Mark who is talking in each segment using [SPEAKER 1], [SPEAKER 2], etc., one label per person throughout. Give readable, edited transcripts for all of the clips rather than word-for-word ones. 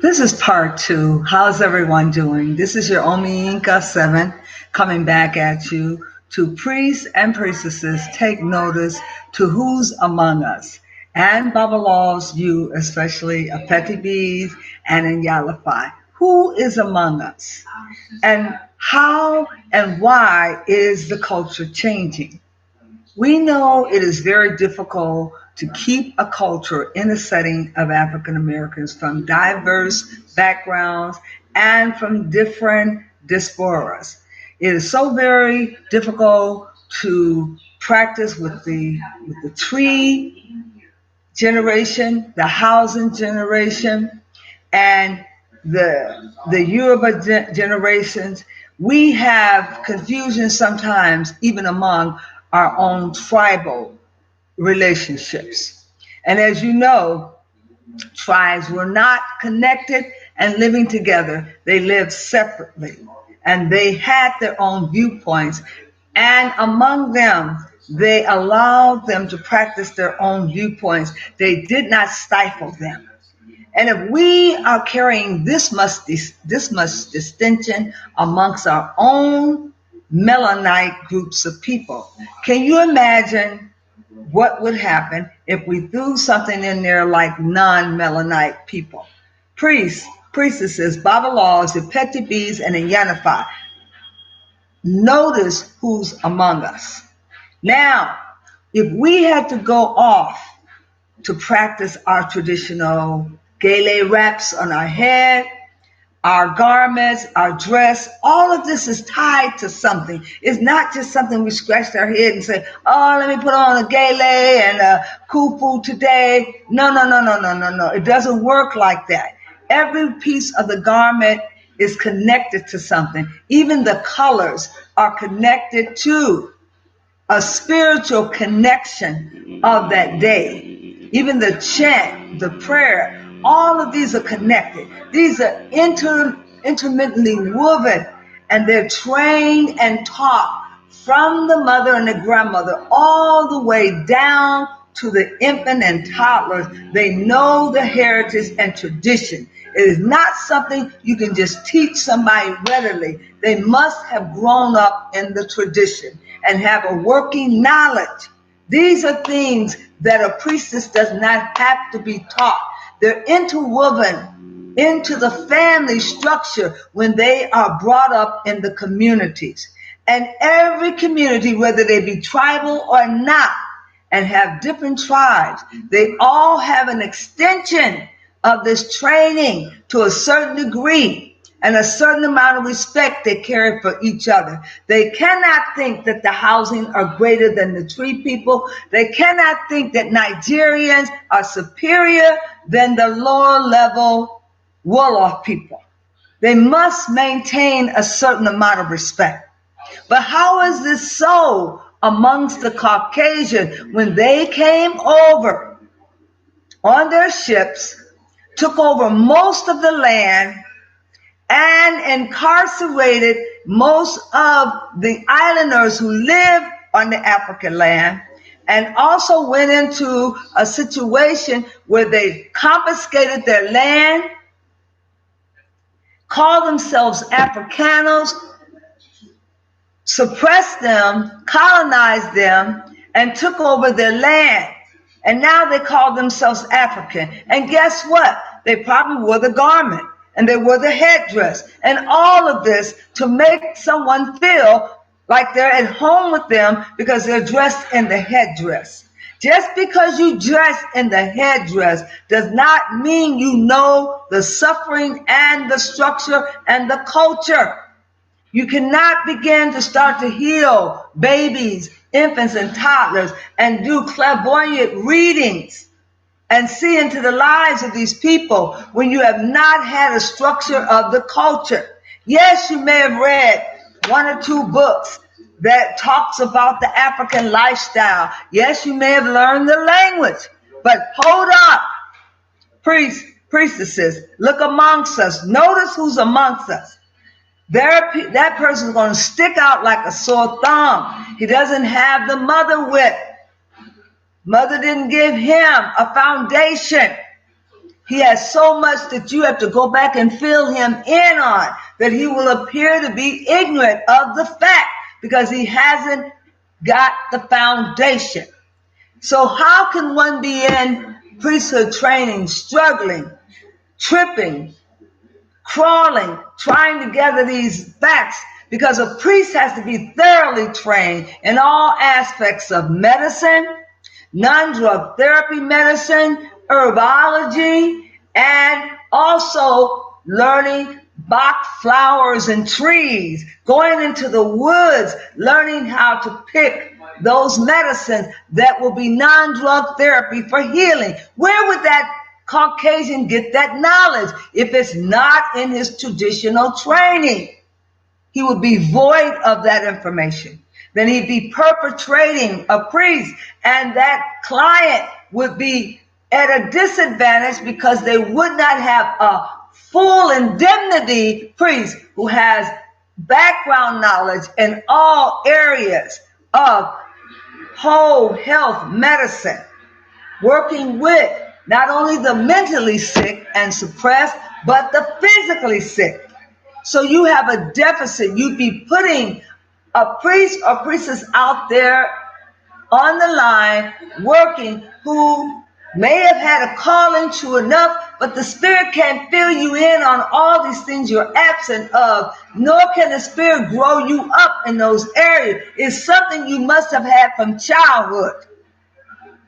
[SPEAKER 1] This is part two. How's everyone doing? This is your Omiinka 7 coming back at you to priests and priestesses. Take notice to who's among us. And Babalaws, you especially, a Petty Bees and in Yalify. Who is among us? And how and why is the culture changing? We know it is very difficult to keep a culture in a setting of African Americans from diverse backgrounds and from different diasporas. It is so very difficult to practice with the tree generation, the housing generation, and the Yoruba generations. We have confusion sometimes even among our own tribal relationships. And as you know, tribes were not connected and living together. They lived separately and they had their own viewpoints. And among them, they allowed them to practice their own viewpoints. They did not stifle them. And if we are carrying this much distinction amongst our own Melanite groups of people, can you imagine what would happen if we threw something in there like non-Melanite people? Priests, priestesses, Babalaws, the Petty Bees, and the Yanifi. Notice who's among us. Now, if we had to go off to practice our traditional gele wraps on our head, our garments, our dress, all of this is tied to something. It's not just something we scratch our head and say, oh, let me put on a gele and a kufu today. No, no, no, no, no, no, no. It doesn't work like that. Every piece of the garment is connected to something. Even the colors are connected to a spiritual connection of that day. Even the chant, the prayer, all of these are connected. These are intermittently woven, and they're trained and taught from the mother and the grandmother all the way down to the infant and toddlers. They know the heritage and tradition. It is not something you can just teach somebody readily. They must have grown up in the tradition and have a working knowledge. These are things that a priestess does not have to be taught. They're interwoven into the family structure when they are brought up in the communities. And every community, whether they be tribal or not, and have different tribes, they all have an extension of this training to a certain degree and a certain amount of respect they carry for each other. They cannot think that the housing are greater than the tree people. They cannot think that Nigerians are superior than the lower level Wolof people. They must maintain a certain amount of respect. But how is this so amongst the Caucasian when they came over on their ships, took over most of the land, and incarcerated most of the islanders who lived on the African land, and also went into a situation where they confiscated their land, called themselves Africanos, suppressed them, colonized them, and took over their land. And now they call themselves African. And guess what? They probably wore the garment and they wore the headdress and all of this to make someone feel like they're at home with them because they're dressed in the headdress. Just because you dress in the headdress does not mean you know the suffering and the structure and the culture. You cannot begin to start to heal babies, infants, and toddlers and do clairvoyant readings and see into the lives of these people when you have not had a structure of the culture. Yes, you may have read one or two books that talks about the African lifestyle. Yes, you may have learned the language, but hold up, priests, priestesses, look amongst us. Notice who's amongst us. That person is going to stick out like a sore thumb. He doesn't have the mother wit. Mother didn't give him a foundation. He has so much that you have to go back and fill him in on, that he will appear to be ignorant of the fact because he hasn't got the foundation. So how can one be in priesthood training, struggling, tripping, crawling, trying to gather these facts? Because a priest has to be thoroughly trained in all aspects of medicine, non-drug therapy medicine, herbology, and also learning Bach flowers and trees, going into the woods, learning how to pick those medicines that will be non-drug therapy for healing. Where would that Caucasian get that knowledge if it's not in his traditional training? He would be void of that information. Then he'd be perpetrating a priest, and that client would be at a disadvantage because they would not have a full indemnity priest who has background knowledge in all areas of whole health medicine, working with not only the mentally sick and suppressed, but the physically sick. So you have a deficit. You'd be putting a priest or priestess out there on the line working who may have had a calling to enough, but the Spirit can't fill you in on all these things you're absent of, nor can the Spirit grow you up in those areas. It's something you must have had from childhood.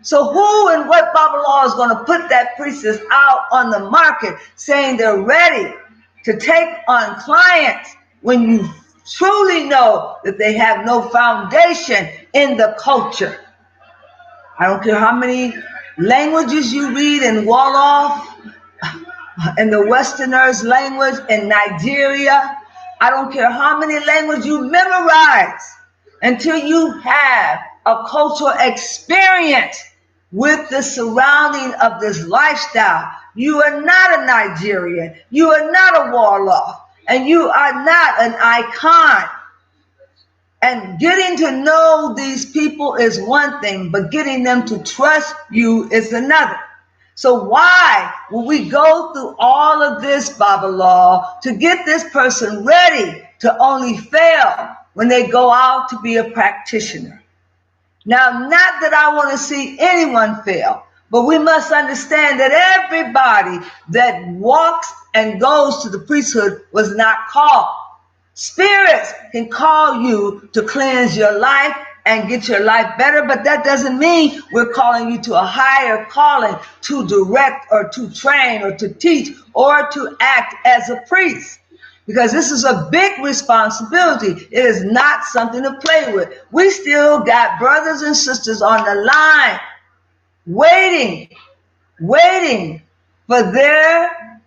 [SPEAKER 1] So who and what Bible law is going to put that priestess out on the market saying they're ready to take on clients when you truly know that they have no foundation in the culture? I don't care how many languages you read in Wolof, in the Westerners' language, in Nigeria. I don't care how many languages you memorize until you have a cultural experience with the surrounding of this lifestyle. You are not a Nigerian. You are not a Wolof. And you are not an icon. And getting to know these people is one thing, but getting them to trust you is another. So why will we go through all of this Bible law to get this person ready to only fail when they go out to be a practitioner? Now, not that I want to see anyone fail, but we must understand that everybody that walks and goes to the priesthood was not called. Spirits can call you to cleanse your life and get your life better, but that doesn't mean we're calling you to a higher calling to direct or to train or to teach or to act as a priest. Because this is a big responsibility. It is not something to play with. We still got brothers and sisters on the line waiting for their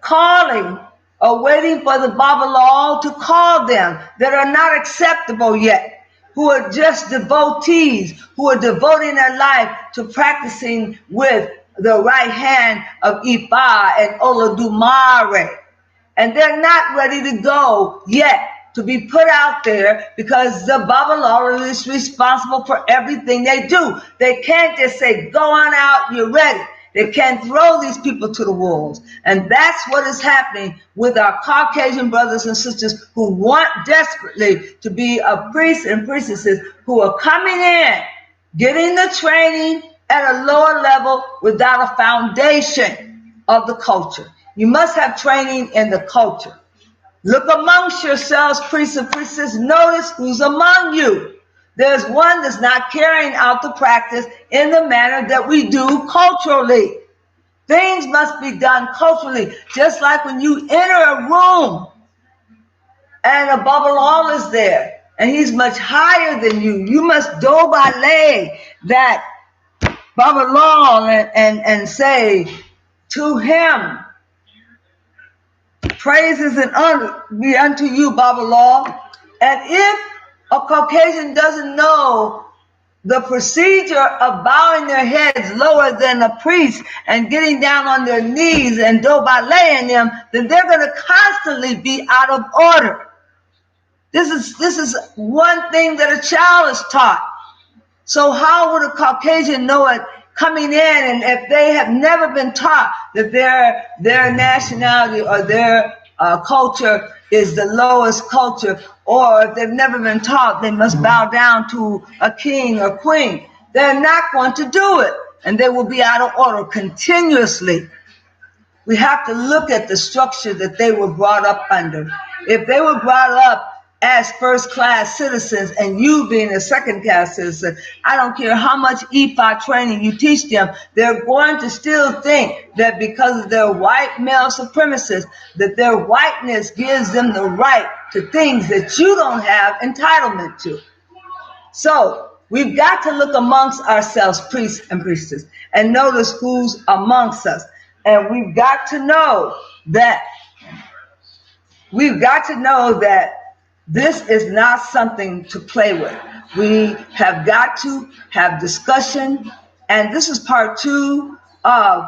[SPEAKER 1] calling, or waiting for the Bible law to call them, that are not acceptable yet, who are just devotees, who are devoting their life to practicing with the right hand of Ifa and Olodumare. And they're not ready to go yet to be put out there, because the Bible law is responsible for everything they do. They can't just say, go on out, you're ready. They can't throw these people to the wolves. And that's what is happening with our Caucasian brothers and sisters who want desperately to be a priest and priestesses, who are coming in, getting the training at a lower level without a foundation of the culture. You must have training in the culture. Look amongst yourselves, priests and priestesses. Notice who's among you. There's one that's not carrying out the practice in the manner that we do culturally. Things must be done culturally. Just like when you enter a room and a Babalawo is there and he's much higher than you, you must do ballet that Babalawo and say to him, praises and honor be unto you, Babalawo. And if a Caucasian doesn't know the procedure of bowing their heads lower than a priest and getting down on their knees and dobalaying them, then they're going to constantly be out of order. This is one thing that a child is taught. So how would a Caucasian know it coming in, and if they have never been taught that their nationality or their culture is the lowest culture, or if they've never been taught they must bow down to a king or queen, they're not going to do it, and they will be out of order continuously. We have to look at the structure that they were brought up under. If they were brought up as first-class citizens and you being a second-class citizen, I don't care how much EFA training you teach them, they're going to still think that because of their white male supremacists, that their whiteness gives them the right to things that you don't have entitlement to. So we've got to look amongst ourselves, priests and priestesses, and notice who's amongst us. And we've got to know that this is not something to play with. We have got to have discussion, and this is part 2 of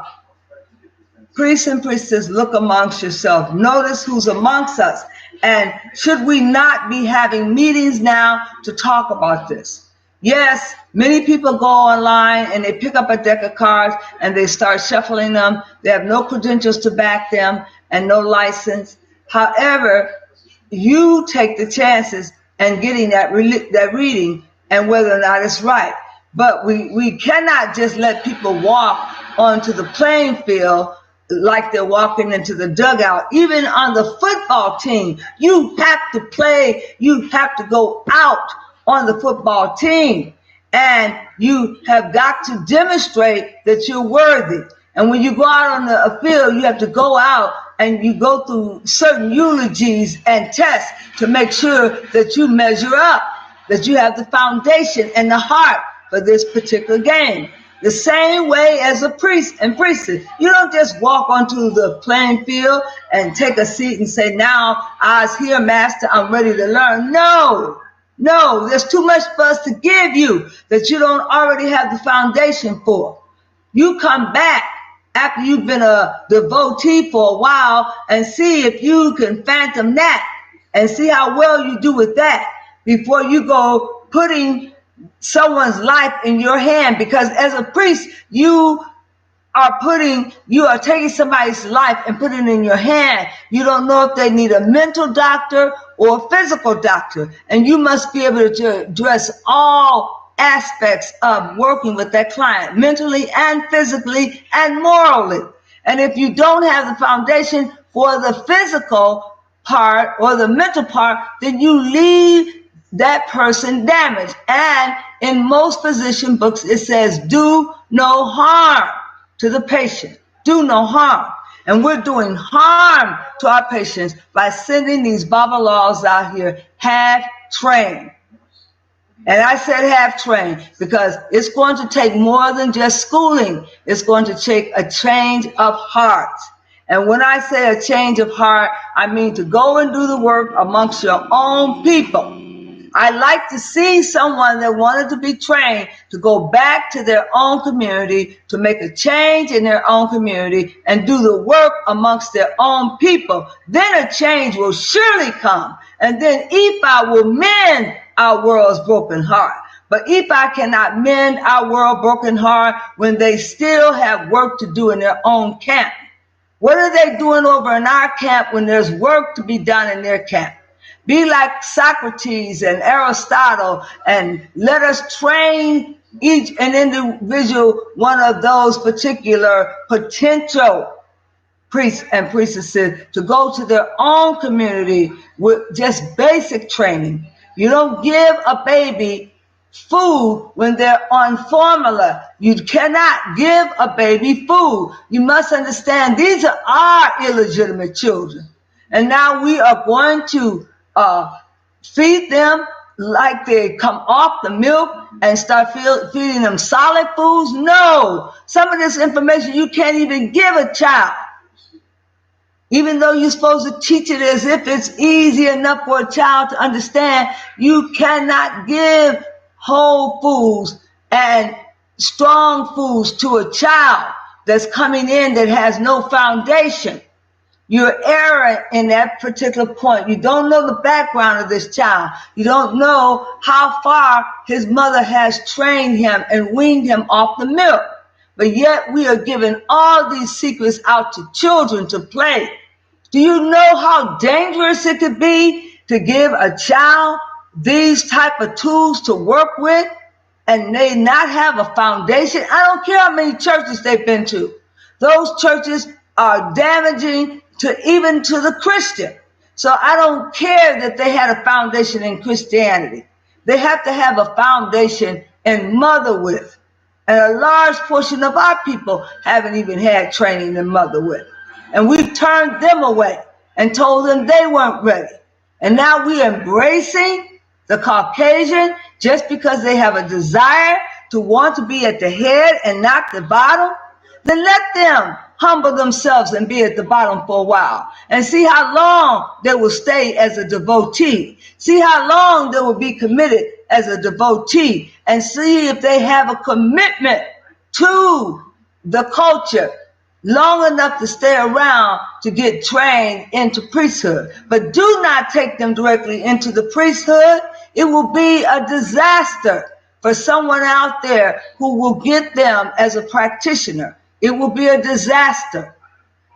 [SPEAKER 1] priests and priestesses, look amongst yourself. Notice who's amongst us. And should we not be having meetings now to talk about this? Yes, many people go online and they pick up a deck of cards and they start shuffling them. They have no credentials to back them and no license. However, you take the chances and getting that reading and whether or not it's right. But we cannot just let people walk onto the playing field like they're walking into the dugout. Even on the football team, you have to play, you have to go out on the football team, and you have got to demonstrate that you're worthy. And when you go out on the field, you have to go out and you go through certain eulogies and tests to make sure that you measure up, that you have the foundation and the heart for this particular game. The same way as a priest and priestess. You don't just walk onto the playing field and take a seat and say, now, I's here, master, I'm ready to learn. No, there's too much for us to give you that you don't already have the foundation for. You come back after you've been a devotee for a while and see if you can phantom that and see how well you do with that before you go putting someone's life in your hand. Because as a priest, you are taking somebody's life and putting it in your hand. You don't know if they need a mental doctor or a physical doctor. And you must be able to address all aspects of working with that client, mentally and physically and morally. And if you don't have the foundation for the physical part or the mental part, then you leave that person damaged. And in most physician books, it says, do no harm to the patient. Do no harm. And we're doing harm to our patients by sending these babalaws out here half-trained. And I said half-trained because it's going to take more than just schooling. It's going to take a change of heart. And when I say a change of heart, I mean to go and do the work amongst your own people. I like to see someone that wanted to be trained to go back to their own community, to make a change in their own community and do the work amongst their own people. Then a change will surely come. And then Ifa will mend our world's broken heart. But Ifa cannot mend our world broken heart when they still have work to do in their own camp. What are they doing over in our camp when there's work to be done in their camp? Be like Socrates and Aristotle and let us train each an individual, one of those particular potential priests and priestesses to go to their own community with just basic training. You don't give a baby food when they're on formula. You cannot give a baby food. You must understand these are our illegitimate children. And now we are going to feed them like they come off the milk and start feeding them solid foods? No. Some of this information you can't even give a child. Even though you're supposed to teach it as if it's easy enough for a child to understand, you cannot give whole foods and strong foods to a child that's coming in that has no foundation. You're erring in that particular point. You don't know the background of this child. You don't know how far his mother has trained him and weaned him off the milk. But yet we are giving all these secrets out to children to play. Do you know how dangerous it could be to give a child these type of tools to work with and they not have a foundation? I don't care how many churches they've been to. Those churches are damaging even to the Christian. So I don't care that they had a foundation in Christianity. They have to have a foundation in motherhood. And a large portion of our people haven't even had training in motherhood. And we've turned them away and told them they weren't ready. And now we're embracing the Caucasian just because they have a desire to want to be at the head and not the bottom. Then let them humble themselves and be at the bottom for a while and see how long they will stay as a devotee. See how long they will be committed as a devotee and see if they have a commitment to the culture long enough to stay around to get trained into priesthood. But do not take them directly into the priesthood. It will be a disaster for someone out there who will get them as a practitioner. It will be a disaster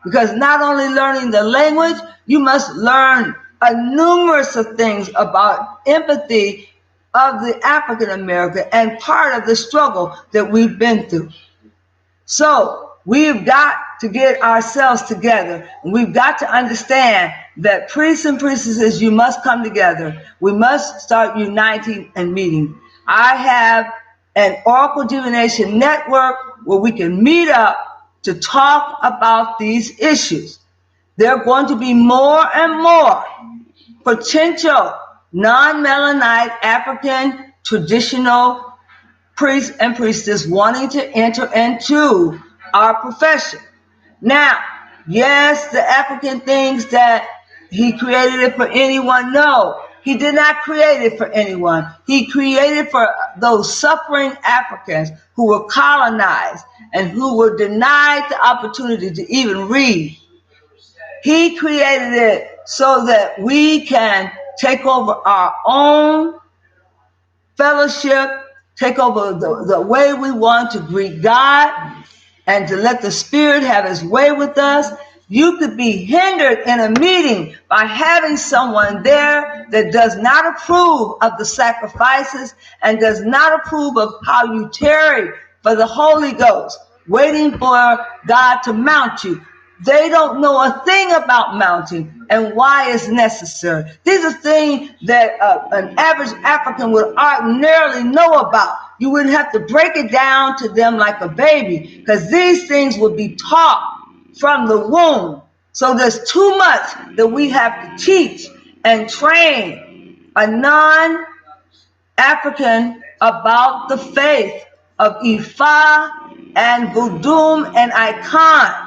[SPEAKER 1] because not only learning the language, you must learn a numerous of things about empathy of the African American and part of the struggle that we've been through. So we've got to get ourselves together. And we've got to understand that priests and priestesses, you must come together. We must start uniting and meeting. I have an Oracle Divination Network where we can meet up to talk about these issues. There are going to be more and more potential non-Melanite African traditional priests and priestesses wanting to enter into our profession. Now, yes, the African thinks that he created it for anyone. No, he did not create it for anyone. He created for those suffering Africans who were colonized and who were denied the opportunity to even read. He created it so that we can take over our own fellowship, take over the way we want to greet God, and to let the Spirit have his way with us. You could be hindered in a meeting by having someone there that does not approve of the sacrifices and does not approve of how you tarry for the Holy Ghost, waiting for God to mount you. They don't know a thing about mounting and why it's necessary. These are things that an average African would ordinarily know about. You wouldn't have to break it down to them like a baby because these things would be taught from the womb. So there's too much that we have to teach and train a non-African about the faith of Ifa and Voodoo and Icon.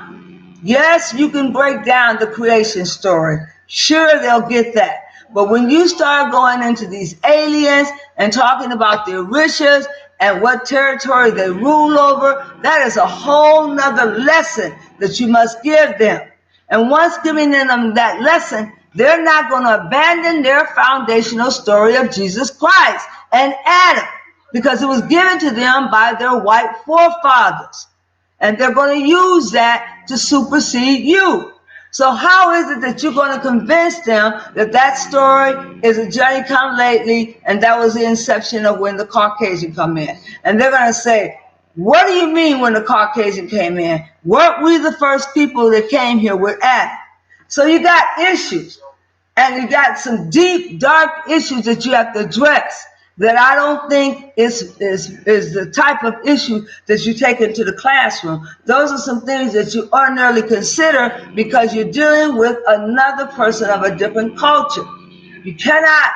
[SPEAKER 1] Yes, you can break down the creation story. Sure, they'll get that. But when you start going into these aliens and talking about the Orishas and what territory they rule over, that is a whole nother lesson that you must give them. And once giving them that lesson, they're not going to abandon their foundational story of Jesus Christ and Adam because it was given to them by their white forefathers. And they're going to use that to supersede you. So how is it that you're going to convince them that that story is a Johnny come lately and that was the inception of when the Caucasian come in? And they're going to say, what do you mean when the Caucasian came in? Weren't we the first people that came here with Adam? So you got issues. And you got some deep, dark issues that you have to address that I don't think is the type of issue that you take into the classroom. Those are some things that you ordinarily consider because you're dealing with another person of a different culture. You cannot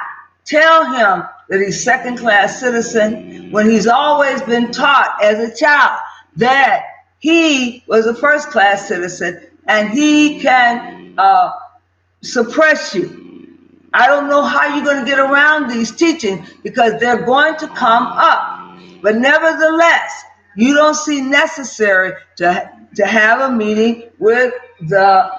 [SPEAKER 1] tell him that he's second-class citizen when he's always been taught as a child that he was a first-class citizen and he can suppress you. I don't know how you're going to get around these teachings because they're going to come up. But nevertheless, you don't see necessary to have a meeting with the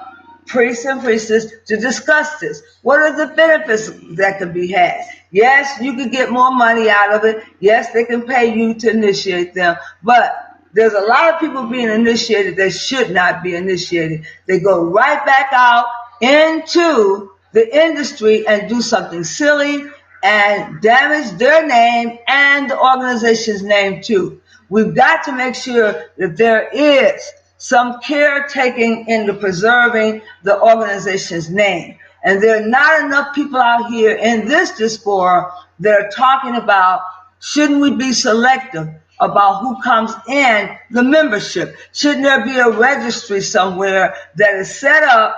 [SPEAKER 1] priests and priestesses to discuss this. What are the benefits that can be had? Yes, you can get more money out of it. Yes, they can pay you to initiate them. But There's a lot of people being initiated that should not be initiated. They go right back out into the industry and do something silly and damage their name and the organization's name too. We've got to make sure that there is some caretaking into preserving the organization's name. And there are not enough people out here in this diaspora that are talking about, shouldn't we be selective about who comes in the membership? Shouldn't there be a registry somewhere that is set up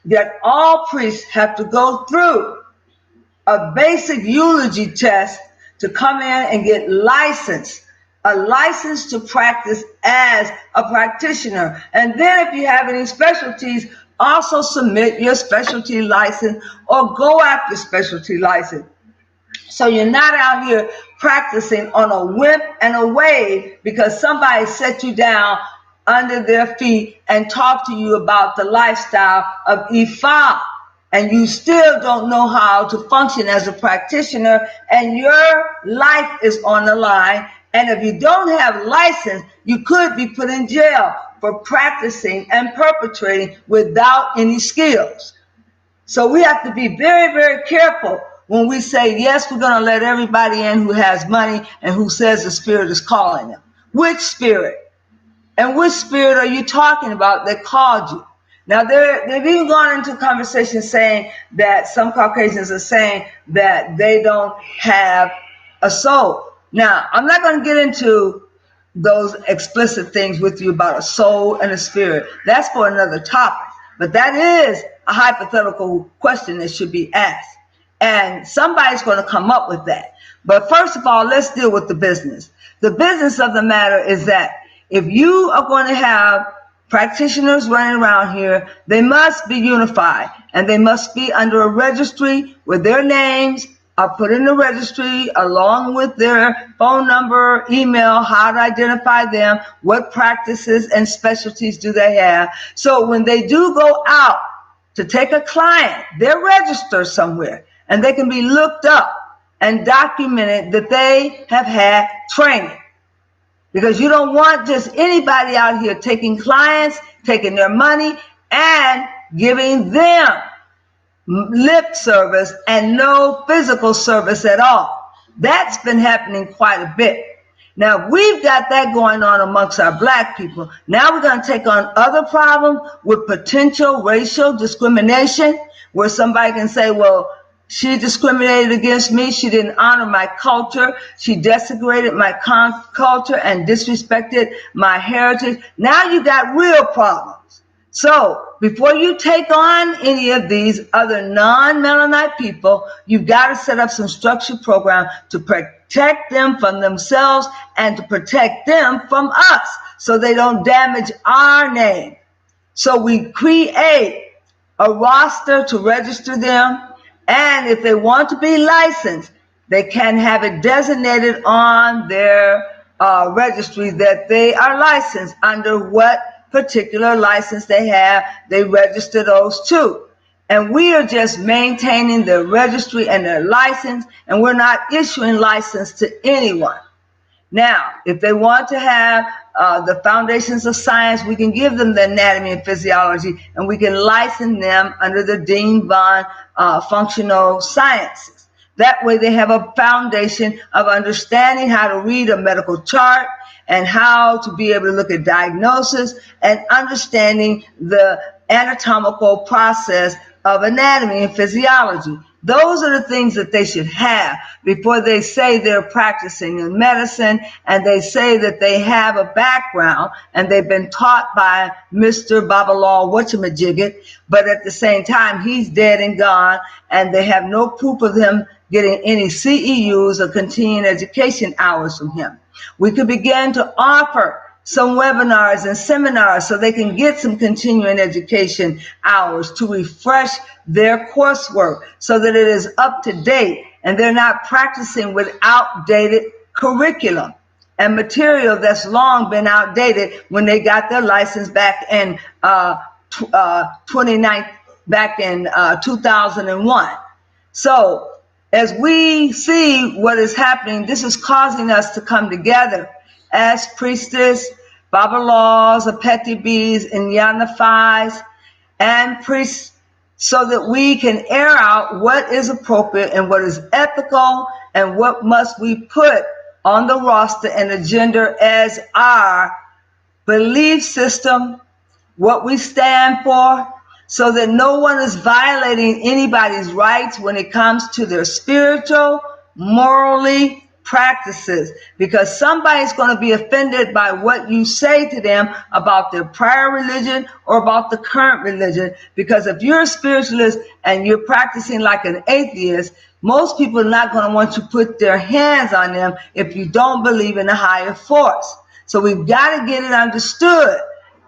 [SPEAKER 1] that all priests have to go through a basic eulogy test to come in and get licensed, a license to practice as a practitioner. And then if you have any specialties, also submit your specialty license or go after specialty license. So you're not out here practicing on a whim and a wave because somebody set you down under their feet and talk to you about the lifestyle of Ifa. And you still don't know how to function as a practitioner, and your life is on the line. And if you don't have license, you could be put in jail for practicing and perpetrating without any skills. So we have to be very, very careful when we say, yes, we're going to let everybody in who has money and who says the Spirit is calling them. Which spirit? And which spirit are you talking about that called you? Now, they've even gone into conversation saying that some Caucasians are saying that they don't have a soul. Now, I'm not going to get into those explicit things with you about a soul and a spirit. That's for another topic. But that is a hypothetical question that should be asked. And somebody's going to come up with that. But first of all, let's deal with the business. The business of the matter is that if you are going to have practitioners running around here, they must be unified and they must be under a registry where their names are put in the registry along with their phone number, email, how to identify them, what practices and specialties do they have. So when they do go out to take a client, they're registered somewhere and they can be looked up and documented that they have had training. Because you don't want just anybody out here taking clients, taking their money, and giving them lip service and no physical service at all. That's been happening quite a bit. Now, we've got that going on amongst our black people. Now we're going to take on other problems with potential racial discrimination, where somebody can say, well, she discriminated against me. She didn't honor my culture. She desecrated my culture and disrespected my heritage. Now you got real problems. So before you take on any of these other non-Mennonite people, you've got to set up some structured program to protect them from themselves and to protect them from us so they don't damage our name. So we create a roster to register them. And if they want to be licensed, they can have it designated on their registry that they are licensed under what particular license they have. They register those too. And we are just maintaining their registry and their license, and we're not issuing license to anyone. Now, if they want to have the foundations of science, we can give them the anatomy and physiology, and we can license them under the Dean Bond functional sciences. That way they have a foundation of understanding how to read a medical chart and how to be able to look at diagnosis and understanding the anatomical process of anatomy and physiology. Those are the things that they should have before they say they're practicing in medicine and they say that they have a background and they've been taught by Mr. Babalal whatchamajigget, but at the same time, he's dead and gone and they have no proof of him getting any CEUs or continuing education hours from him. We could begin to offer some webinars and seminars so they can get some continuing education hours to refresh their coursework so that it is up to date and they're not practicing with outdated curriculum and material that's long been outdated when they got their license back in 2001. So as we see what is happening, this is causing us to come together as Priestess, Babalaws, Apeti bees, and Yanafis, and priests, so that we can air out what is appropriate and what is ethical and what must we put on the roster and agenda as our belief system, what we stand for, so that no one is violating anybody's rights when it comes to their spiritual, morally practices, because somebody's going to be offended by what you say to them about their prior religion or about the current religion. Because if you're a spiritualist and you're practicing like an atheist, most people are not going to want you to put their hands on them if you don't believe in a higher force. So we've got to get it understood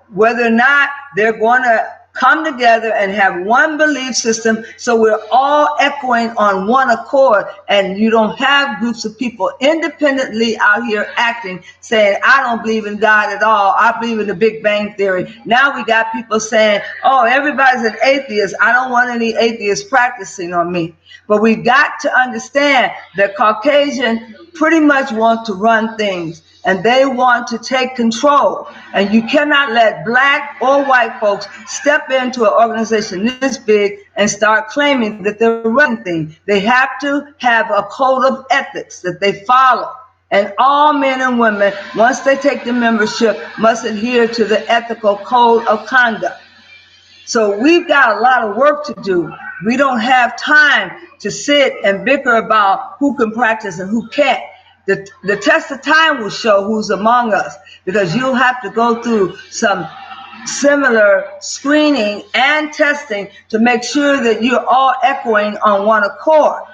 [SPEAKER 1] whether or not they're going to come together and have one belief system, so we're all echoing on one accord, and you don't have groups of people independently out here acting, saying, I don't believe in God at all, I believe in the Big Bang Theory. Now we got people saying, oh, everybody's an atheist, I don't want any atheists practicing on me. But we've got to understand that Caucasian pretty much want to run things, and they want to take control. And you cannot let black or white folks step into an organization this big and start claiming that they're running things. They have to have a code of ethics that they follow. And all men and women, once they take the membership, must adhere to the ethical code of conduct. So we've got a lot of work to do. We don't have time to sit and bicker about who can practice and who can't. The test of time will show who's among us, because you'll have to go through some similar screening and testing to make sure that you're all echoing on one accord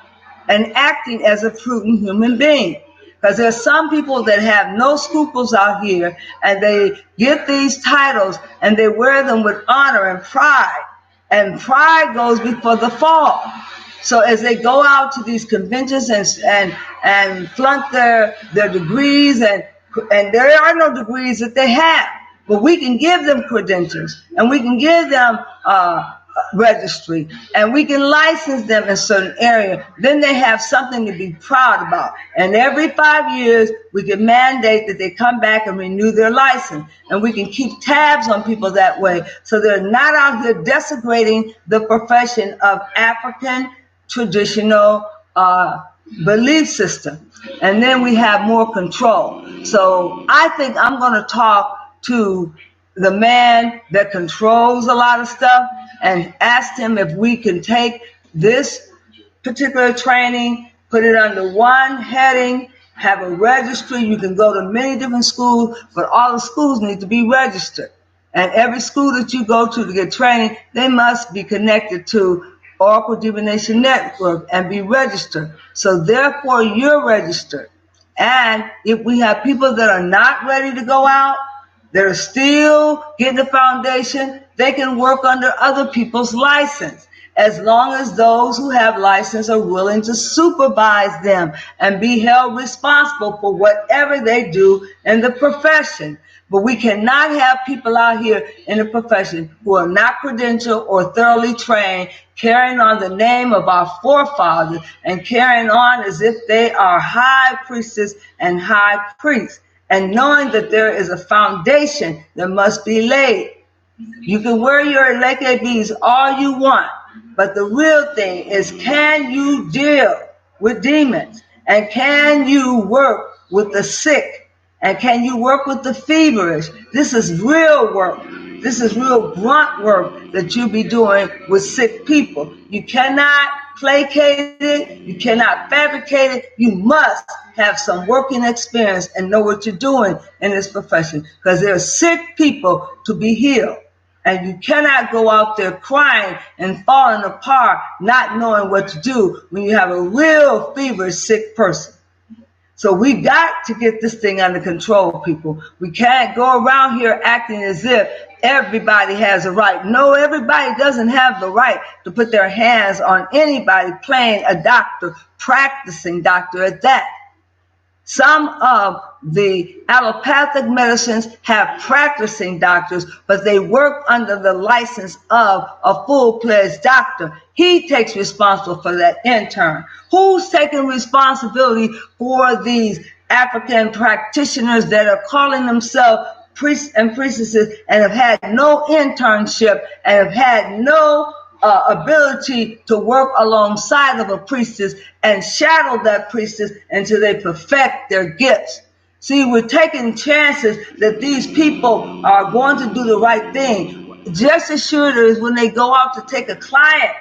[SPEAKER 1] and acting as a prudent human being. Because there's some people that have no scruples out here, and they get these titles and they wear them with honor and pride. And pride goes before the fall. So as they go out to these conventions and flunk their degrees, and there are no degrees that they have, but we can give them credentials, and we can give them registry, and we can license them in a certain area. Then they have something to be proud about. And every 5 years, we can mandate that they come back and renew their license. And we can keep tabs on people that way, so they're not out here desecrating the profession of African traditional belief system. And then we have more control. So I think I'm going to talk to the man that controls a lot of stuff and ask him if we can take this particular training, put it under one heading, have a registry. You can go to many different schools, but all the schools need to be registered. And every school that you go to get training, they must be connected to Oracle Divination Network and be registered. So therefore, you're registered. And if we have people that are not ready to go out, they're still getting the foundation, they can work under other people's license, as long as those who have license are willing to supervise them and be held responsible for whatever they do in the profession. But we cannot have people out here in the profession who are not credentialed or thoroughly trained, carrying on the name of our forefathers and carrying on as if they are high priestess and high priests, and knowing that there is a foundation that must be laid. You can wear your Eleke beads all you want, but the real thing is, can you deal with demons? And can you work with the sick? And can you work with the feverish? This is real work. This is real grunt work that you be doing with sick people. You cannot placate it. You cannot fabricate it. You must have some working experience and know what you're doing in this profession, because there are sick people to be healed. And you cannot go out there crying and falling apart, not knowing what to do when you have a real feverish sick person. So we got to get this thing under control, people. We can't go around here acting as if everybody has a right. No, everybody doesn't have the right to put their hands on anybody playing a doctor, practicing doctor at that. Some of the allopathic medicines have practicing doctors, but they work under the license of a full-fledged doctor. He takes responsibility for that intern. Who's taking responsibility for these African practitioners that are calling themselves priests and priestesses and have had no internship and have had no ability to work alongside of a priestess and shadow that priestess until they perfect their gifts. See, we're taking chances that these people are going to do the right thing. Just as sure as when they go out to take a client,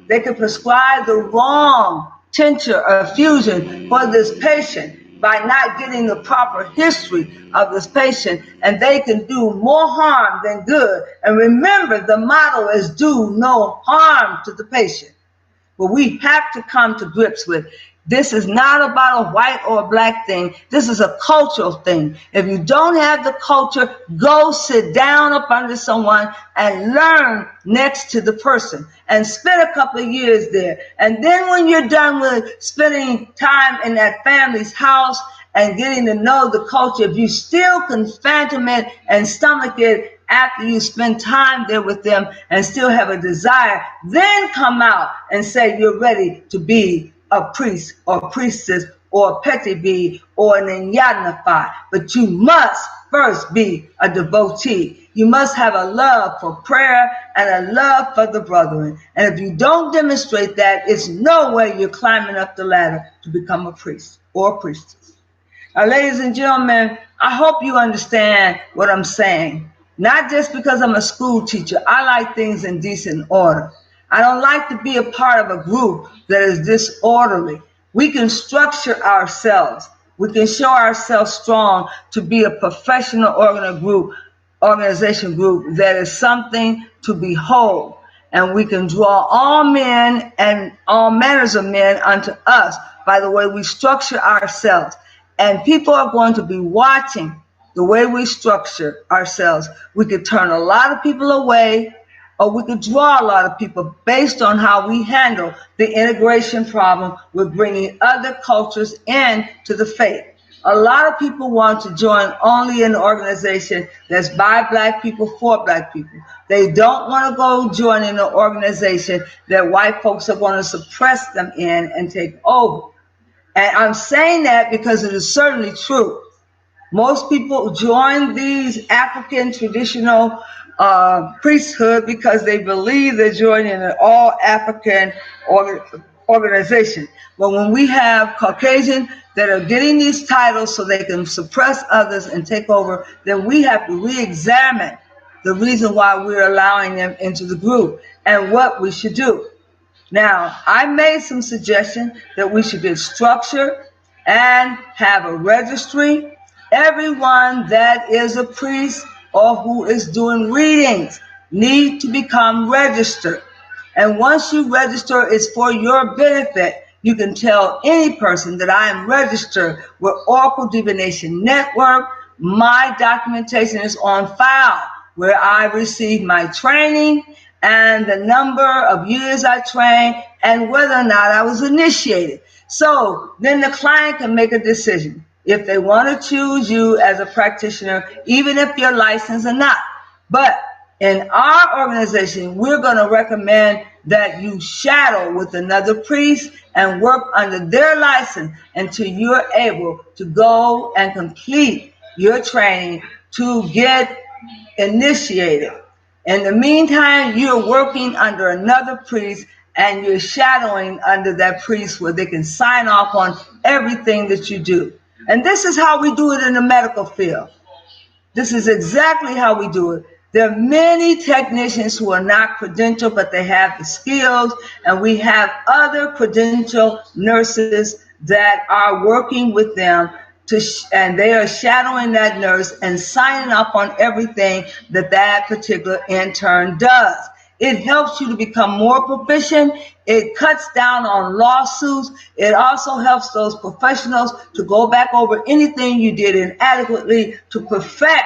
[SPEAKER 1] they can prescribe the wrong tincture or fusion for this patient by not getting the proper history of this patient, and they can do more harm than good. And remember, the motto is do no harm to the patient. But we have to come to grips with this is not about a white or a black thing. This is a cultural thing. If you don't have the culture, go sit down up under someone and learn next to the person and spend a couple of years there. And then when you're done with spending time in that family's house and getting to know the culture, if you still can phantom it and stomach it after you spend time there with them and still have a desire, then come out and say you're ready to be a priest or priestess or a petty bee or an Inyanafi. But you must first be a devotee. You must have a love for prayer and a love for the brethren. And if you don't demonstrate that, it's no way you're climbing up the ladder to become a priest or a priestess. Now, ladies and gentlemen, I hope you understand what I'm saying. Not just because I'm a school teacher. I like things in decent order. I don't like to be a part of a group that is disorderly. We can structure ourselves. We can show ourselves strong to be a professional organization group that is something to behold. And we can draw all men and all manners of men unto us by the way we structure ourselves. And people are going to be watching the way we structure ourselves. We could turn a lot of people away, or we could draw a lot of people based on how we handle the integration problem with bringing other cultures into the faith. A lot of people want to join only an organization that's by black people, for black people. They don't want to go join in an organization that white folks are going to suppress them in and take over. And I'm saying that because it is certainly true. Most people join these African traditional priesthood because they believe they're joining an all-African organization. But when we have Caucasian that are getting these titles so they can suppress others and take over, then we have to re-examine the reason why we're allowing them into the group and what we should do. Now, I made some suggestions that we should get structure and have a registry. Everyone that is a priest or who is doing readings need to become registered. And once you register, it's for your benefit. You can tell any person that I am registered with Oracle Divination Network. My documentation is on file where I received my training and the number of years I trained and whether or not I was initiated. So then the client can make a decision if they want to choose you as a practitioner, even if you're licensed or not. But in our organization, we're going to recommend that you shadow with another priest and work under their license until you're able to go and complete your training to get initiated. In the meantime, you're working under another priest and you're shadowing under that priest where they can sign off on everything that you do. And this is how we do it in the medical field. This is exactly how we do it. There are many technicians who are not credentialed, but they have the skills, and we have other credentialed nurses that are working with them and they are shadowing that nurse and signing up on everything that that particular intern does. It helps you to become more proficient. It cuts down on lawsuits. It also helps those professionals to go back over anything you did inadequately to perfect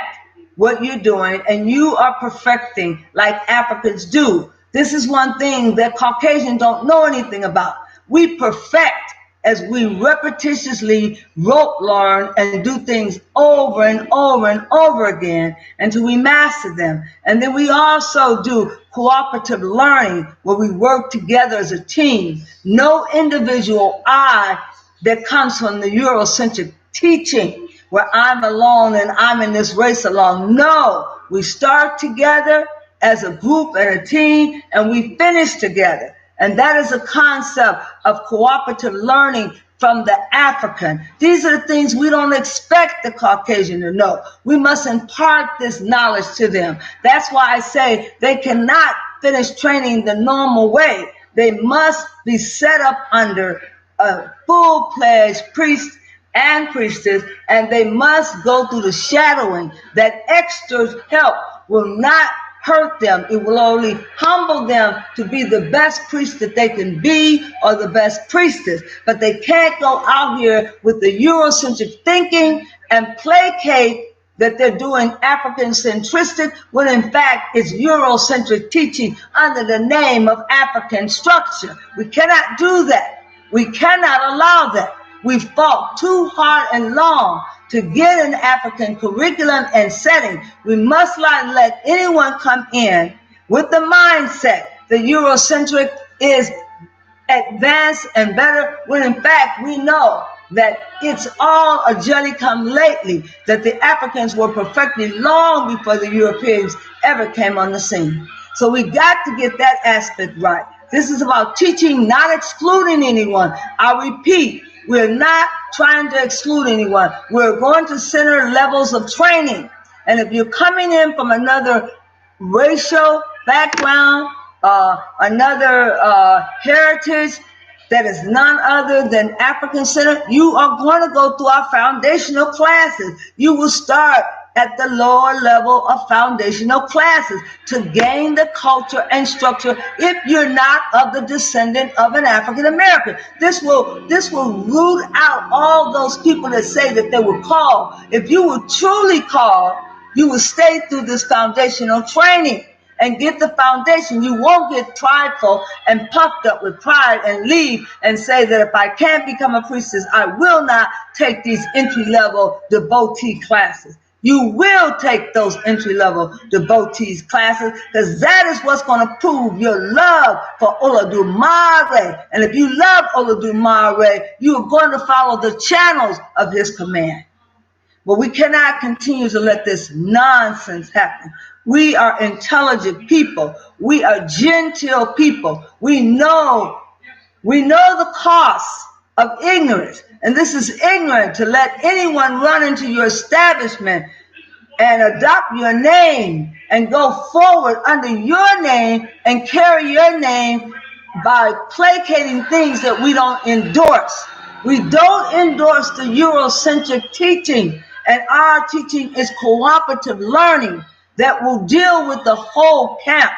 [SPEAKER 1] what you're doing, and you are perfecting like Africans do. This is one thing that Caucasians don't know anything about. We perfect as we repetitiously rote learn and do things over and over and over again until we master them. And then we also do cooperative learning where we work together as a team. No individual I that comes from the Eurocentric teaching. where I'm alone and I'm in this race alone. No, we start together as a group and a team, and we finish together. And that is a concept of cooperative learning from the African. These are the things we don't expect the Caucasian to know. We must impart this knowledge to them. That's why I say they cannot finish training the normal way. They must be set up under a full-fledged priest and priestess, and they must go through the shadowing. That extra help will not hurt them. It will only humble them to be the best priest that they can be, or the best priestess. But they can't go out here with the Eurocentric thinking and placate that they're doing African centristic, when in fact it's Eurocentric teaching under the name of African structure. We cannot do that. We cannot allow that. We fought too hard and long to get an African curriculum and setting. We must not let anyone come in with the mindset that Eurocentric is advanced and better, when in fact we know that it's all a Johnny come lately, that the Africans were perfected long before the Europeans ever came on the scene. So we got to get that aspect right. This is about teaching, not excluding anyone. I repeat, we're not trying to exclude anyone. We're going to center levels of training. And if you're coming in from another racial background, another heritage that is none other than African centered, you are going to go through our foundational classes. You will start at the lower level of foundational classes to gain the culture and structure if you're not of the descendant of an African American. This will root out all those people that say that they were called. If you were truly called, you will stay through this foundational training and get the foundation. You won't get prideful and puffed up with pride and leave and say that if I can't become a priestess, I will not take these entry-level devotee classes. You will take those entry-level devotees classes, because that is what's going to prove your love for Olodumare. And if you love Olodumare, you are going to follow the channels of his command. But we cannot continue to let this nonsense happen. We are intelligent people. We are genteel people. We know the cost of ignorance. And this is ignorant to let anyone run into your establishment and adopt your name and go forward under your name and carry your name by placating things that we don't endorse. We don't endorse the Eurocentric teaching, and our teaching is cooperative learning that will deal with the whole camp,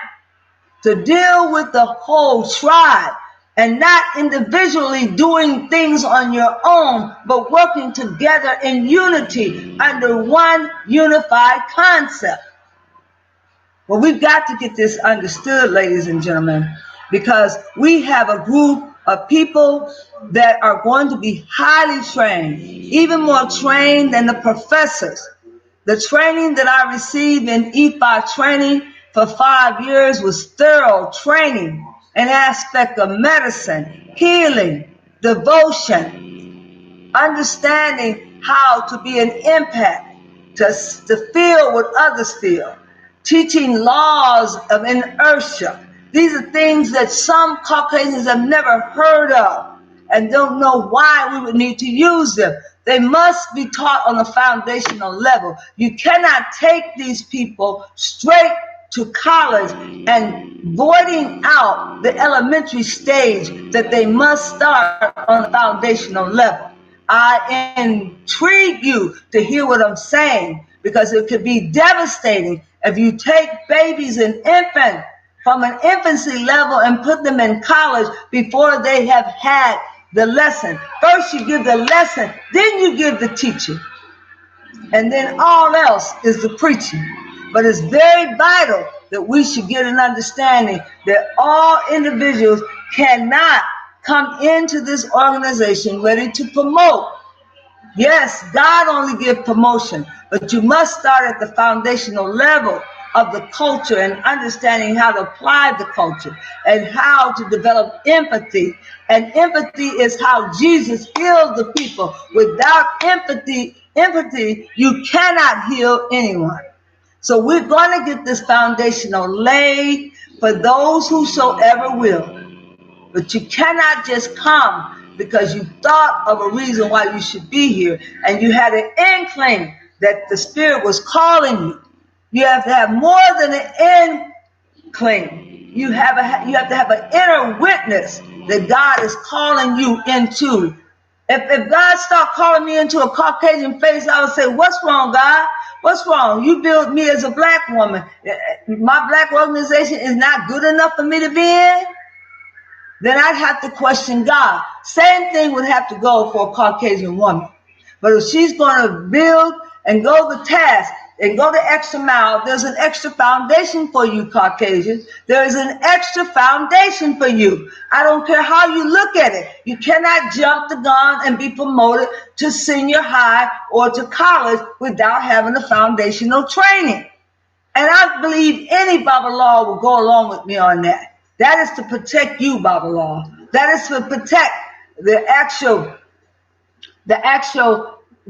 [SPEAKER 1] to deal with the whole tribe, and not individually doing things on your own, but working together in unity under one unified concept. Well, we've got to get this understood, ladies and gentlemen, because we have a group of people that are going to be highly trained, even more trained than the professors. The training that I received in EFI training for 5 years was thorough training, an aspect of medicine, healing, devotion, understanding how to be an impact, to feel what others feel, teaching laws of inertia. These are things that some Caucasians have never heard of and don't know why we would need to use them. They must be taught on a foundational level. You cannot take these people straight to college and voiding out the elementary stage that they must start on the foundational level. I intrigue you to hear what I'm saying, because it could be devastating if you take babies and infants from an infancy level and put them in college before they have had the lesson. First you give the lesson, then you give the teaching, and then all else is the preaching. But it's very vital that we should get an understanding that all individuals cannot come into this organization ready to promote. Yes, God only gives promotion, but you must start at the foundational level of the culture and understanding how to apply the culture and how to develop empathy. And empathy is how Jesus healed the people. Without empathy, you cannot heal anyone. So we're going to get this foundational laid for those whosoever will. But you cannot just come because you thought of a reason why you should be here and you had an inkling that the Spirit was calling you. You have to have more than an inkling. You have to have an inner witness that God is calling you into. If God start calling me into a Caucasian face, I would say, what's wrong, God? What's wrong? You built me as a black woman. My black organization is not good enough for me to be in? Then I'd have to question God. Same thing would have to go for a Caucasian woman. But if she's going to build and go the task and go the extra mile, there's an extra foundation for you, Caucasians. There is an extra foundation for you. I don't care how you look at it. You cannot jump the gun and be promoted to senior high or to college without having a foundational training. And I believe any Bible law will go along with me on that. That is to protect you, Bible law. That is to protect the actual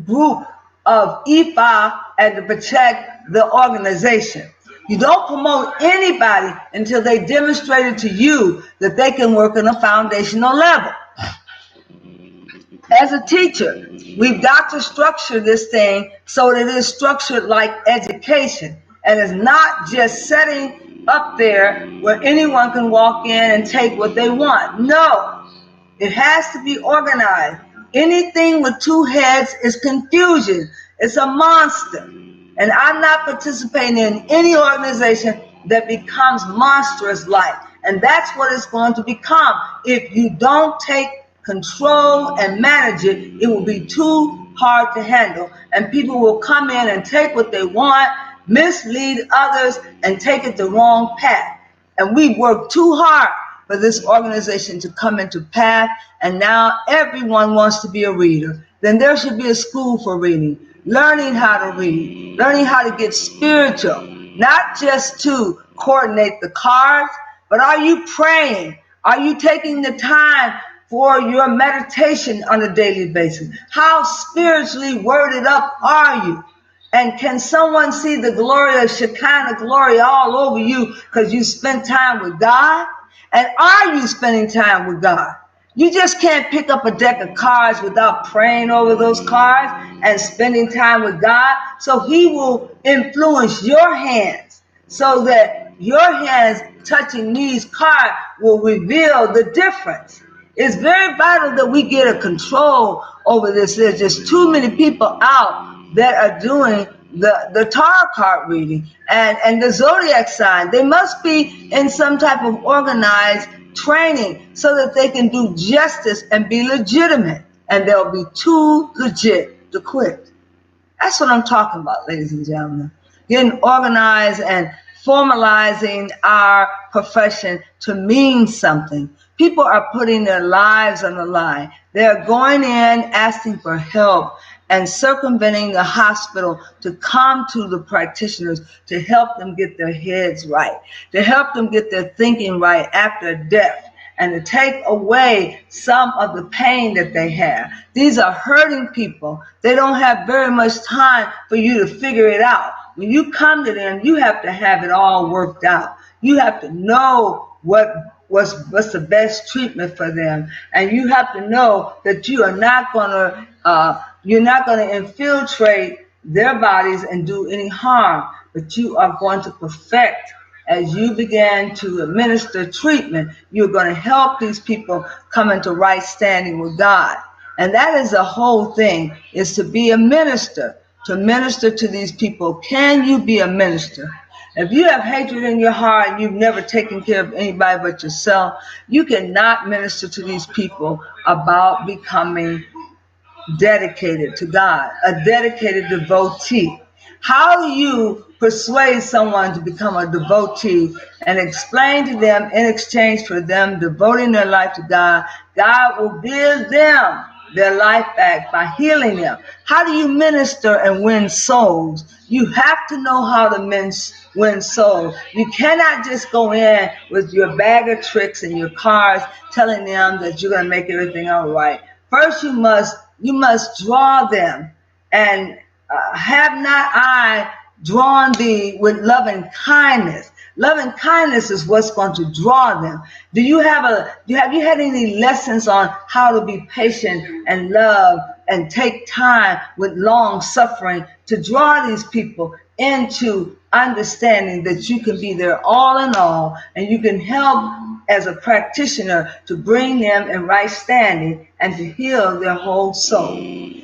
[SPEAKER 1] group of EFA and to protect the organization. You don't promote anybody until they demonstrated to you that they can work on a foundational level. As a teacher, we've got to structure this thing so that it is structured like education and it's not just setting up there where anyone can walk in and take what they want. No, it has to be organized. Anything with two heads is confusion. It's a monster. And I'm not participating in any organization that becomes monstrous like. And that's what it's going to become. If you don't take control and manage it, it will be too hard to handle. And people will come in and take what they want, mislead others, and take it the wrong path. And we worked too hard for this organization to come into path, and now everyone wants to be a reader. Then there should be a school for reading, learning how to read, learning how to get spiritual, not just to coordinate the cards, but are you praying? Are you taking the time for your meditation on a daily basis? How spiritually worded up are you? And can someone see the glory of Shekinah glory all over you because you spent time with God? And are you spending time with God? You just can't pick up a deck of cards without praying over those cards and spending time with God. So he will influence your hands so that your hands touching these cards will reveal the difference. It's very vital that we get a control over this. There's just too many people out that are doing the tarot card reading and the zodiac sign. They must be in some type of organized training so that they can do justice and be legitimate. And they'll be too legit to quit. That's what I'm talking about, ladies and gentlemen. Getting organized and formalizing our profession to mean something. People are putting their lives on the line. They're going in asking for help and circumventing the hospital to come to the practitioners to help them get their heads right, to help them get their thinking right after death, and to take away some of the pain that they have. These are hurting people. They don't have very much time for you to figure it out. When you come to them, you have to have it all worked out. You have to know what's the best treatment for them, and you have to know that you are not going to infiltrate their bodies and do any harm, but you are going to perfect. As you begin to administer treatment, you're going to help these people come into right standing with God. And that is the whole thing, is to be a minister, to minister to these people. Can you be a minister? If you have hatred in your heart and you've never taken care of anybody but yourself, you cannot minister to these people about becoming dedicated to God, a dedicated devotee. How do you persuade someone to become a devotee and explain to them in exchange for them devoting their life to God, God will give them their life back by healing them. How do you minister and win souls? You have to know how to win souls. You cannot just go in with your bag of tricks and your cards telling them that you're going to make everything all right. First, you must draw them, and have not I drawn thee with loving kindness. Loving kindness is what's going to draw them. Have you had any lessons on how to be patient and love and take time with long suffering to draw these people into understanding that you can be their all in all, and you can help as a practitioner to bring them in right standing and to heal their whole soul.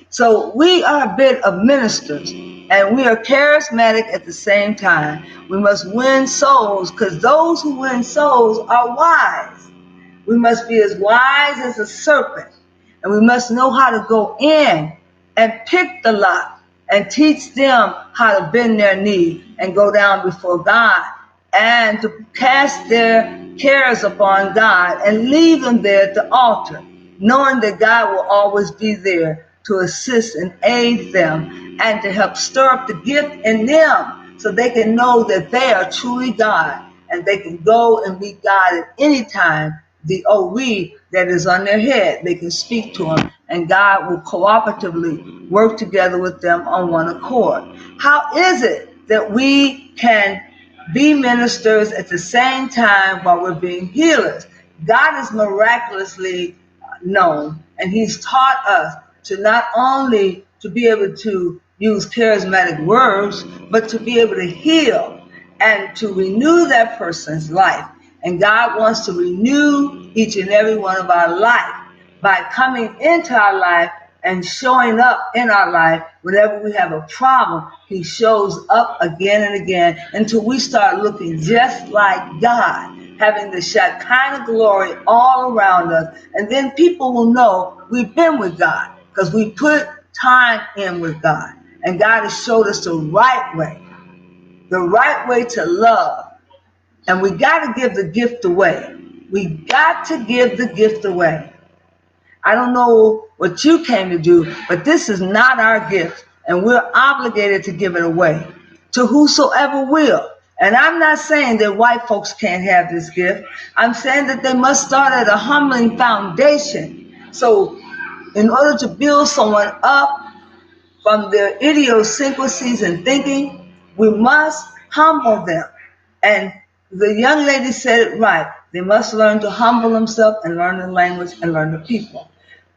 [SPEAKER 1] So we are a bit of ministers, and we are charismatic at the same time. We must win souls, because those who win souls are wise. We must be as wise as a serpent, and we must know how to go in and pick the lock and teach them how to bend their knee and go down before God, and to cast their cares upon God and leave them there at the altar, knowing that God will always be there to assist and aid them and to help stir up the gift in them so they can know that they are truly God, and they can go and meet God at any time. The we that is on their head, they can speak to him, and God will cooperatively work together with them on one accord. How is it that we can be ministers at the same time while we're being healers? God is miraculously known, and he's taught us to not only to be able to use charismatic words, but to be able to heal and to renew that person's life. And God wants to renew each and every one of our life by coming into our life and showing up in our life. Whenever we have a problem, he shows up again and again until we start looking just like God, having the Shekinah glory all around us. And then people will know we've been with God because we put time in with God. And God has showed us the right way to love. And we got to give the gift away. We got to give the gift away. I don't know what you came to do, but this is not our gift, and we're obligated to give it away to whosoever will. And I'm not saying that white folks can't have this gift. I'm saying that they must start at a humbling foundation. So in order to build someone up from their idiosyncrasies and thinking, we must humble them. And the young lady said it right. They must learn to humble themselves and learn the language and learn the people.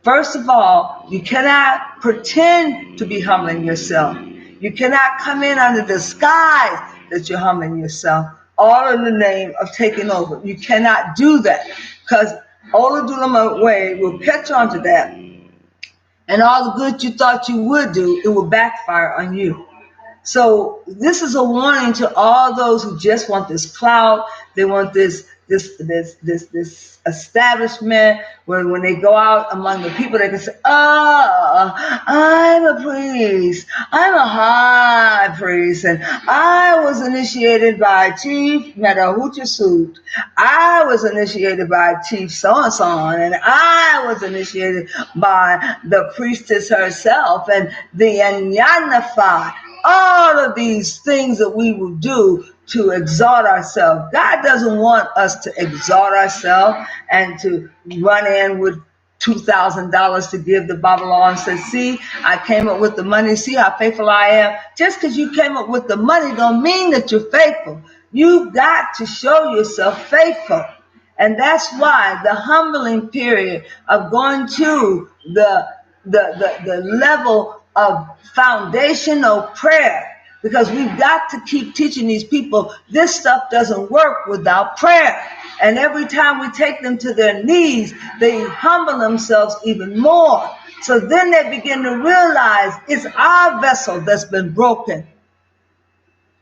[SPEAKER 1] First of all, you cannot pretend to be humbling yourself. You cannot come in under the disguise that you're humbling yourself, all in the name of taking over. You cannot do that, because Oladulama Way will catch on to that. And all the good you thought you would do, it will backfire on you. So this is a warning to all those who just want this clout. They want this establishment where when they go out among the people, they can say, oh, I'm a priest. I'm a high priest. And I was initiated by Chief Metahuchasut. I was initiated by Chief so-and-so. And I was initiated by the priestess herself and the Anyanafa. All of these things that we will do to exalt ourselves. God doesn't want us to exalt ourselves and to run in with $2,000 to give the Babylon and say, see, I came up with the money. See how faithful I am. Just because you came up with the money don't mean that you're faithful. You've got to show yourself faithful. And that's why the humbling period of going to the level of foundational prayer, because we've got to keep teaching these people this stuff doesn't work without prayer. And every time we take them to their knees, they humble themselves even more. So then they begin to realize it's our vessel that's been broken.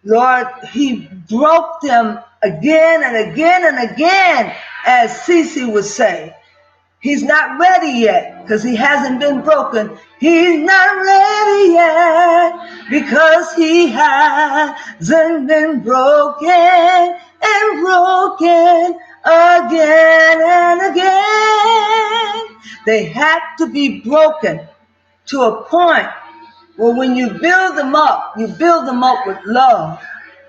[SPEAKER 1] Lord, he broke them again and again and again, as Cece would say. He's not ready yet because he hasn't been broken. He's not ready yet because he hasn't been broken and broken again and again. They have to be broken to a point where when you build them up with love.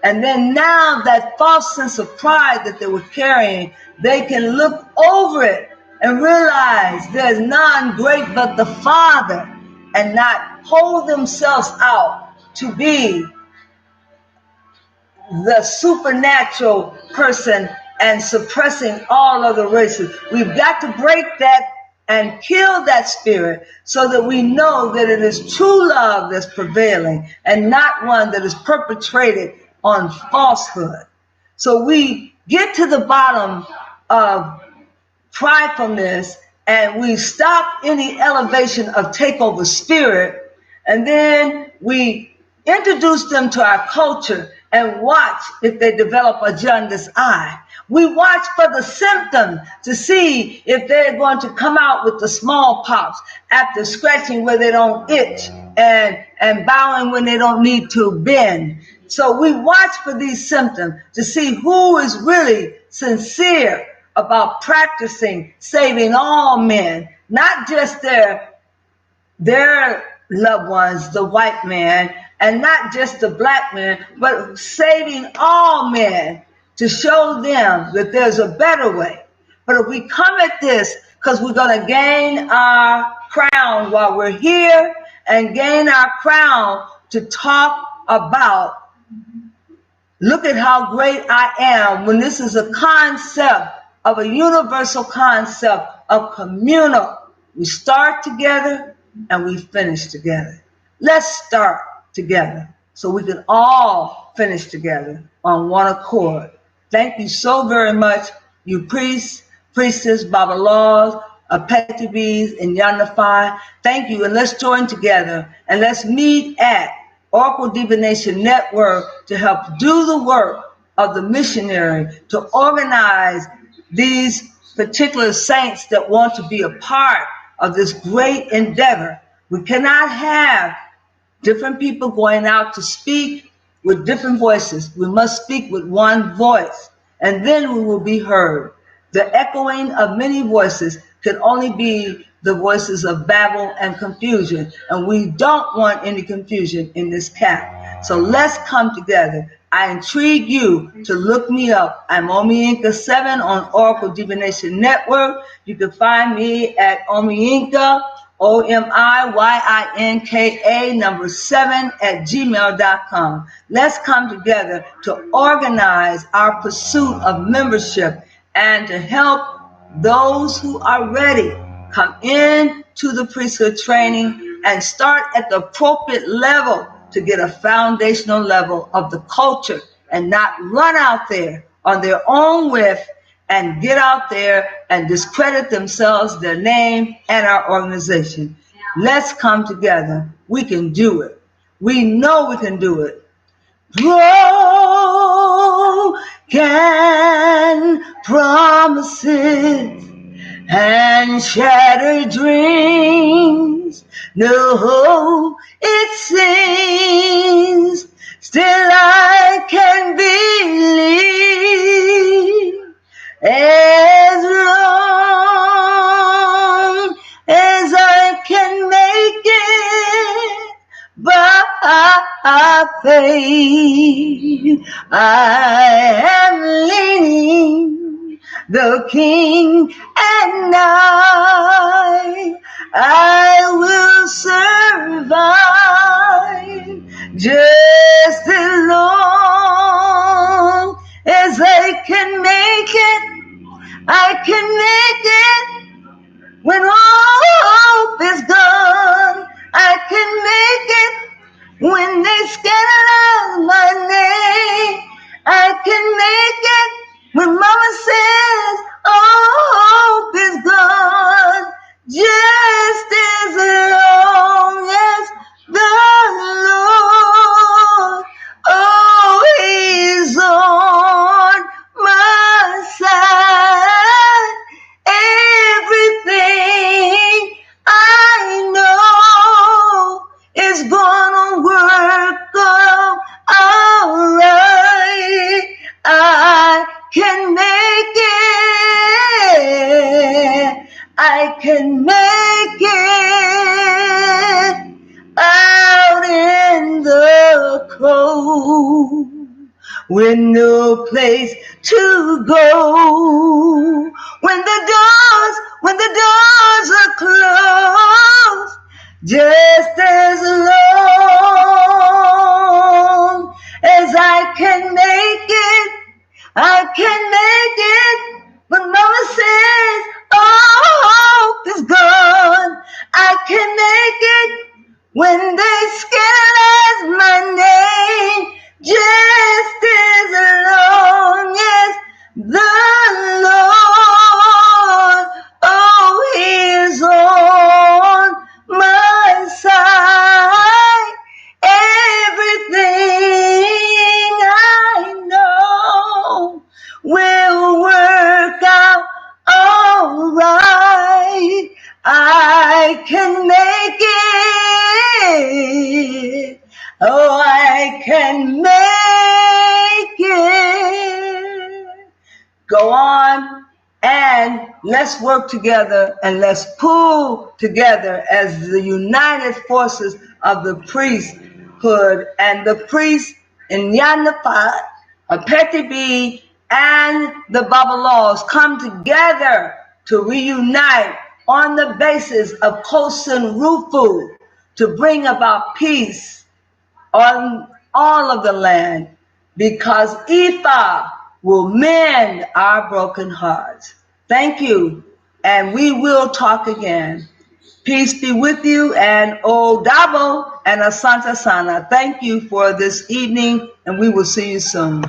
[SPEAKER 1] And then now that false sense of pride that they were carrying, they can look over it and realize there's none great but the Father, and not hold themselves out to be the supernatural person and suppressing all other races. We've got to break that and kill that spirit so that we know that it is true love that's prevailing and not one that is perpetrated on falsehood. So we get to the bottom of pridefulness and we stop any elevation of takeover spirit, and then we introduce them to our culture and watch if they develop a jaundiced eye. We watch for the symptom to see if they're going to come out with the smallpox after scratching where they don't itch and bowing when they don't need to bend. So we watch for these symptoms to see who is really sincere about practicing saving all men, not just their loved ones, the white man, and not just the black man, but saving all men to show them that there's a better way. But if we come at this because we're going to gain our crown while we're here and gain our crown to talk about, look at how great I am, when this is a concept of a universal concept of communal. We start together and we finish together. Let's start together so we can all finish together on one accord. Thank you so very much, you priests, priestess, babalaws, Apetibis, and Yanafai. Thank you, and let's join together and let's meet at Oracle Divination Network to help do the work of the missionary, to organize these particular saints that want to be a part of this great endeavor. We cannot have different people going out to speak with different voices. We must speak with one voice, and then we will be heard. The echoing of many voices can only be the voices of babble and confusion, and we don't want any confusion in this camp. So let's come together. I intrigue you to look me up. I'm Omiinka 7 on Oracle Divination Network. You can find me at Omiinka, OMIYINKA number 7 at gmail.com. Let's come together to organize our pursuit of membership and to help those who are ready come in to the priesthood training and start at the appropriate level to get a foundational level of the culture and not run out there on their own whiff and get out there and discredit themselves, their name, and our organization. Let's come together. We can do it. We know we can do it. Broken promises and shattered dreams. No, it seems still I can believe as long as I can make it by faith. I am leaning the King, and I will survive just as long as I can make it. I can make it when hope is gone. I can make it when they scatter my name. I can make it when mama says hope is gone. Just as long as the Lord, oh, He's on my side. Everything I know is gonna work out alright. I can make it. I can make with no place to go. When the doors are closed, just as long as I can make it, I can make it. But Mama says, oh, hope is gone. I can make it when they scandalize my name. Just as long as the Lord, oh, He is on my side. Everything I know will work out all right. I can make it. Oh, I can make it. Go on and let's work together and let's pull together as the united forces of the priesthood and the priests in Yanaphat, Apetibi, and the Babalaws come together to reunite on the basis of Kosin Rufu to bring about peace on all of the land, because Ifa will mend our broken hearts. Thank you, and we will talk again. Peace be with you, and Odabo and Asante Sana. Thank you for this evening, and we will see you soon.